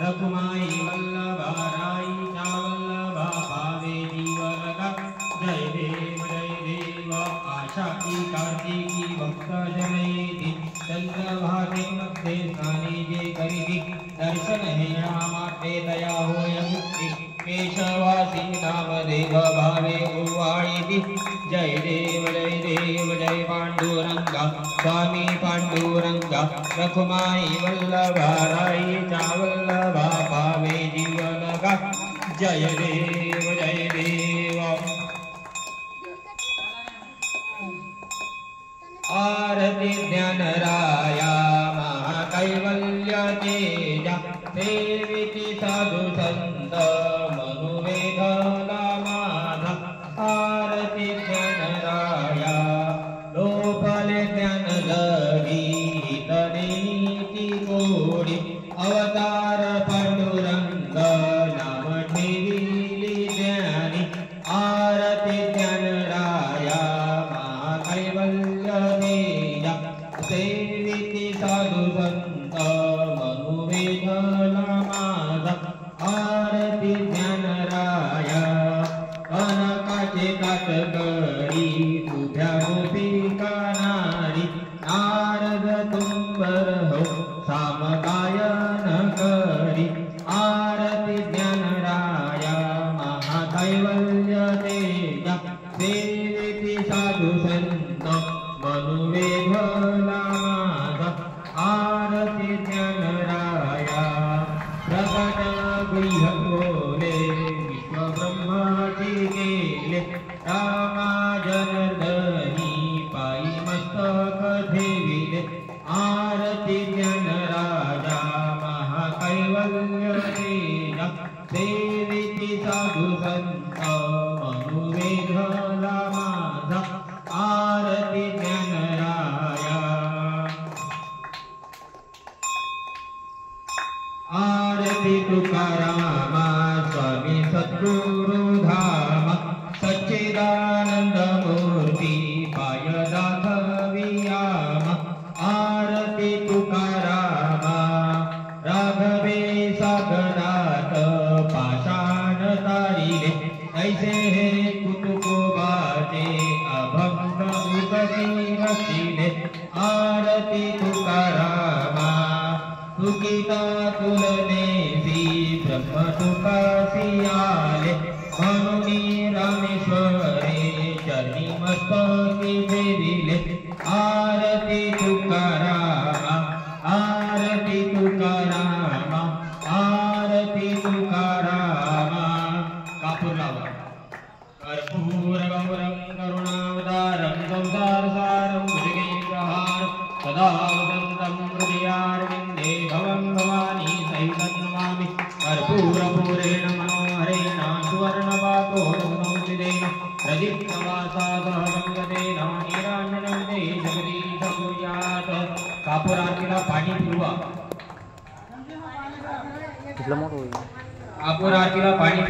रघुमाई वल्लभाराई कार्तिकी भक्त जनेति चंद्रभागे मध्ये स्नाने जे करिति दर्शन हेणा माटे दया होय मुक्ति केशवासी नामदेव भावे उवाळीति जय देव जय पांडुरंगा स्वामी पांडुरंगा रखुमाई वल्लभा राई चावल्लभा पावे जीवन का जय देव आरती ज्ञान राया महाकैवल्य तेजा सेविति साधु संत मनुवेधला माधा आरती ज्ञान राया लोपले ज्ञान लगी हितनीति कोडी अवतार पांडुरंग नाम ठेविली ज्ञानी आरती ज्ञान राया महाकैवल्य तेजा सेविति साधु संत मनुवेधला माधा आरती ज्ञान राया कनकाचे काटकरी तुझ्या गोपिका नारी नारद तुंबर हो सामगायन करी आरती ज्ञान राया महाकैवल्य तेजा सेविति साधु संत मनुवेधला माधा आरती ज्ञान राया प्रकट गृह बोले विश्व ब्रह्माची गेले रामा जनार्दनी पायी मस्तक ठेविले आरती ज्ञान राजा महाकैवल्य तेजा सेविति साधु संत मनुवेधला माधा आरती ज्ञान राया आरती तुकारामा स्वामी सद्गुरु धामा सच्चिदानंद मूर्ती पाय दाखवियामा आरती तुकारामा राघवे सागरात पाषाण तारिले ऐसे हे कुतुकोबाचे अभंग उगती रचिले आरती तुकारामा तुकिता तुलनेसी ब्रह्म तुकासी आले म्हणूनी रामेश्वरे चरणी मस्तकी फेरिले आरती तुकारामा आरती तुकारामा आरती तुकारामा कापूर लावा कर्पूर गौरं करुणावतारं संसारसारं भुजगेन्द्रहारं सदा वसन्तं हृदयारविन्दे भवं भवानी सहितं नमामि कर्पूरपूरेण मनोहरेण सुवर्णपातोरुणोचितेन प्रदीप्तवासादहगङ्गतेन नीराञ्जनं ते जगदीशं कुर्यात् कापूर आरतीला पाणी फिरवा कापूर आरतीला पाणी